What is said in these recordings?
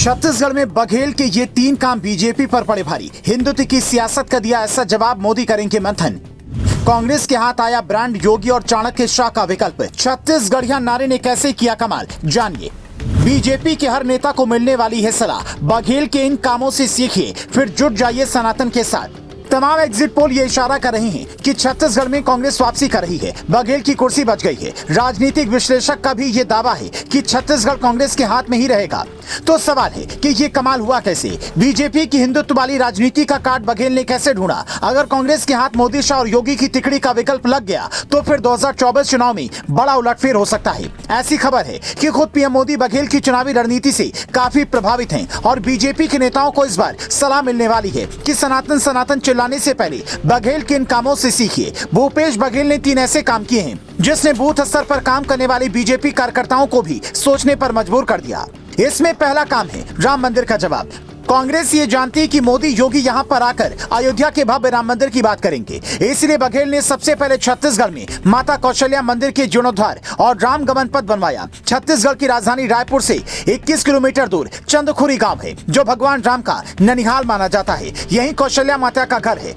छत्तीसगढ़ में बघेल के ये 3 काम बीजेपी पर पड़े भारी। हिंदुत्व की सियासत का दिया ऐसा जवाब, मोदी करेंगे मंथन। कांग्रेस के हाथ आया ब्रांड योगी और चाणक्य शाह का विकल्प। छत्तीसगढ़िया नारे ने कैसे किया कमाल, जानिए। बीजेपी के हर नेता को मिलने वाली है सलाह, बघेल के इन कामों से सीखिए, फिर जुट जाइए सनातन के साथ। तमाम एग्जिट पोल ये इशारा कर रहे हैं कि छत्तीसगढ़ में कांग्रेस वापसी कर रही है, बघेल की कुर्सी बच गई है। राजनीतिक विश्लेषक का भी ये दावा है कि छत्तीसगढ़ कांग्रेस के हाथ में ही रहेगा। तो सवाल है कि ये कमाल हुआ कैसे? बीजेपी की हिंदुत्व वाली राजनीति का काट बघेल ने कैसे ढूंढा? अगर कांग्रेस के हाथ मोदी, शाह और योगी की तिकड़ी का विकल्प लग गया तो फिर 2024 चुनाव में बड़ा उलटफेर हो सकता है। ऐसी खबर है कि खुद पीएम मोदी बघेल की चुनावी रणनीति से काफी प्रभावित हैं और बीजेपी के नेताओं को इस बार सलाह मिलने वाली है कि सनातन सनातन चिल्लाने से पहले बघेल के इन कामों से सीखिए। भूपेश बघेल ने 3 ऐसे काम किए हैं जिसने बूथ स्तर पर काम करने वाले बीजेपी कार्यकर्ताओं को भी सोचने पर मजबूर कर दिया। इसमें पहला काम है राम मंदिर का जवाब। कांग्रेस ये जानती है कि मोदी योगी यहां पर आकर अयोध्या के भव्य राम मंदिर की बात करेंगे, इसलिए बघेल ने सबसे पहले छत्तीसगढ़ में माता कौशल्या मंदिर के जीर्णोद्धार और राम गमन पथ बनवाया। छत्तीसगढ़ की राजधानी रायपुर से 21 किलोमीटर दूर चंदखुरी गांव है जो भगवान राम का ननिहाल माना जाता है। यहीं कौशल्या माता का घर है।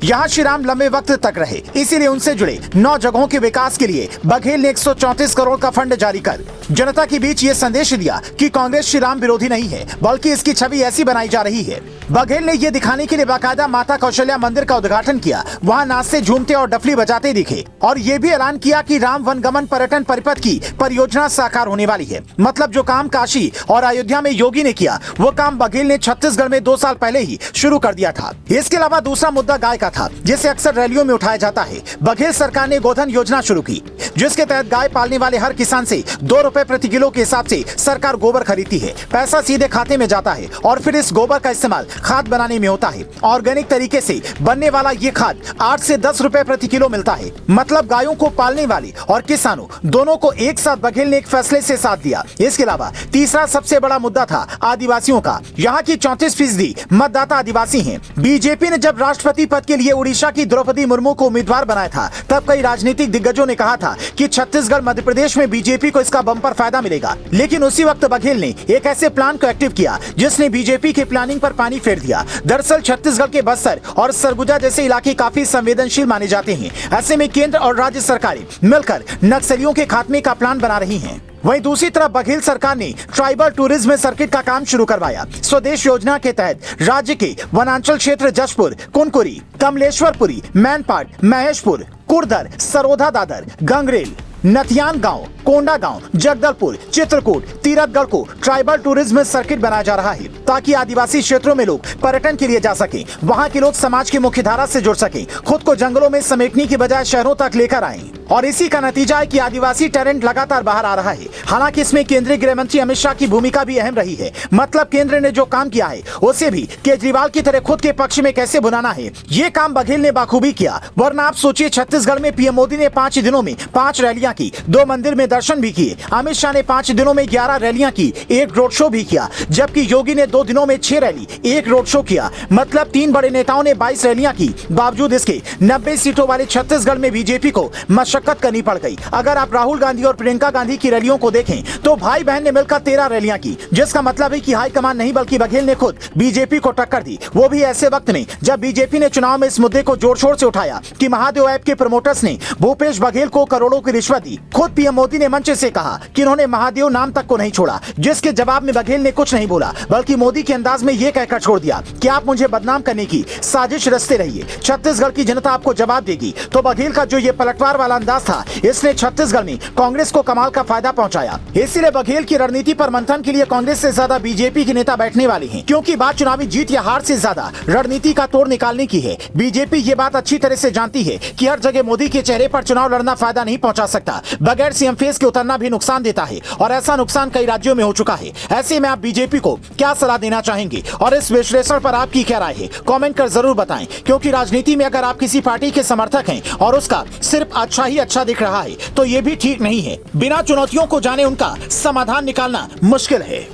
यहाँ श्री राम लंबे वक्त तक रहे, इसीलिए उनसे जुड़े 9 जगहों के विकास के लिए बघेल ने 134 करोड़ का फंड जारी कर जनता के बीच ये संदेश दिया कि कांग्रेस श्री राम विरोधी नहीं है, बल्कि इसकी छवि ऐसी बनाई जा रही है। बघेल ने ये दिखाने के लिए बाकायदा माता कौशल्या मंदिर का उद्घाटन किया। वहाँ नाचते, झूमते और डफली बजाते दिखे और ये भी ऐलान किया कि राम वनगमन पर्यटन परिपथ की परियोजना साकार होने वाली है। मतलब जो काम काशी और अयोध्या में योगी ने किया, वो काम बघेल ने छत्तीसगढ़ में 2 साल पहले ही शुरू कर दिया था। इसके अलावा दूसरा मुद्दा गाय का था, जिसे अक्सर रैलियों में उठाया जाता है। बघेल सरकार ने गोधन योजना शुरू की, जिसके तहत गाय पालने वाले हर किसान से 2 रुपए प्रति किलो के हिसाब से सरकार गोबर खरीदती है। पैसा सीधे खाते में जाता है और फिर इस गोबर का इस्तेमाल खाद बनाने में होता है। ऑर्गेनिक तरीके से बनने वाला ये खाद 8 से 10 रुपए प्रति किलो मिलता है। मतलब गायों को पालने वाले और किसानों दोनों को एक साथ बघेल ने एक फैसले से साथ दिया। इसके अलावा तीसरा सबसे बड़ा मुद्दा था आदिवासियों का। यहाँ की 34% मतदाता आदिवासी हैं। बीजेपी ने जब राष्ट्रपति पद के लिए उड़ीसा की द्रौपदी मुर्मू को उम्मीदवार बनाया था, तब कई राजनीतिक दिग्गजों ने कहा था कि छत्तीसगढ़ मध्य प्रदेश में बीजेपी को इसका बम्पर फायदा मिलेगा। लेकिन उसी वक्त बघेल ने एक ऐसे प्लान को एक्टिव किया जिसने बीजेपी के प्लानिंग पर पानी फेर दिया। दरअसल छत्तीसगढ़ के बस्तर और सरगुजा जैसे इलाके काफी संवेदनशील माने जाते हैं। ऐसे में केंद्र और राज्य सरकारें मिलकर नक्सलियों के खात्मे का प्लान बना रही हैं। वहीं दूसरी तरफ बघेल सरकार ने ट्राइबल टूरिज्म सर्किट का काम शुरू करवाया। स्वदेश योजना के तहत राज्य के वनांचल क्षेत्र जशपुर, कुनकुरी, कमलेश्वरपुरी, मैनपाट, महेशपुर, कुर्दर, सरोधा दादर, गंगरेल, नथियान गांव, कोंडा गांव, जगदलपुर, चित्रकूट, तीरथगढ़ को ट्राइबल टूरिज्म सर्किट बनाया जा रहा है ताकि आदिवासी क्षेत्रों में लोग पर्यटन के लिए जा सकें। वहां के लोग समाज की मुख्य धारा से जुड़ सकें, खुद को जंगलों में समेटने की बजाय शहरों तक लेकर आएं। और इसी का नतीजा है कि आदिवासी टैलेंट लगातार बाहर आ रहा है। हालांकि इसमें केंद्रीय गृह मंत्री अमित शाह की भूमिका भी अहम रही है। मतलब केंद्र ने जो काम किया है उसे भी केजरीवाल की तरह खुद के पक्ष में कैसे बुनाना है, ये काम बघेल ने बाखूबी किया। वरना आप सोचिए, छत्तीसगढ़ में पीएम मोदी ने 5 दिनों में 5 रैलियां की, 2 मंदिर में दर्शन भी किए। अमित शाह ने 5 दिनों में 11 रैलियां की, 1 रोड शो भी किया, जबकि योगी ने 2 दिनों में 6 रैली, 1 रोड शो किया। मतलब 3 बड़े नेताओं ने 22 रैलियां की। बावजूद इसके 90 सीटों वाले छत्तीसगढ़ में बीजेपी को मशक्कत करनी पड़ गई। अगर आप राहुल गांधी और प्रियंका गांधी की रैलियों को देखें तो भाई बहन ने मिलकर 13 रैलियां की, जिसका मतलब है कि हाईकमान नहीं बल्कि बघेल ने खुद बीजेपी को टक्कर दी। वो भी ऐसे वक्त में जब बीजेपी ने चुनाव में इस मुद्दे को जोर शोर से उठाया कि महादेव ऐप के प्रमोटर्स ने भूपेश बघेल को करोड़ों की रिश्वत दी। खुद पीएम मोदी ने मंच से कहा कि उन्होंने महादेव नाम तक को नहीं छोड़ा, जिसके जवाब में बघेल ने कुछ नहीं बोला, बल्कि मोदी के अंदाज में यह कहकर छोड़ दिया कि आप मुझे बदनाम करने की साजिश रचते रहिए, छत्तीसगढ़ की जनता आपको जवाब देगी। तो बघेल का जो ये पलटवार वाला अंदाज था, इसने छत्तीसगढ़ में कांग्रेस को कमाल का फायदा पहुंचाया। इसीलिए बघेल की रणनीति पर मंथन के लिए कांग्रेस से ज्यादा बीजेपी के नेता बैठने वाले हैं, क्योंकि बात चुनावी जीत या हार से ज्यादा रणनीति का तोड़ निकालने की है। बीजेपी ये बात अच्छी तरह से जानती है कि हर जगह मोदी के चेहरे पर चुनाव लड़ना फायदा नहीं पहुंचा सकता। बगैर सीएम फेस के उतरना भी नुकसान देता है और ऐसा नुकसान कई राज्यों में हो चुका है। ऐसे में आप बीजेपी को क्या सलाह देना चाहेंगे और इस विश्लेषण पर आपकी क्या राय है, कमेंट कर जरूर बताएं। क्योंकि राजनीति में अगर आप किसी पार्टी के समर्थक हैं और उसका सिर्फ अच्छा ही अच्छा दिख रहा है तो ये भी ठीक नहीं है। बिना चुनौतियों को जाने उनका समाधान निकालना मुश्किल है।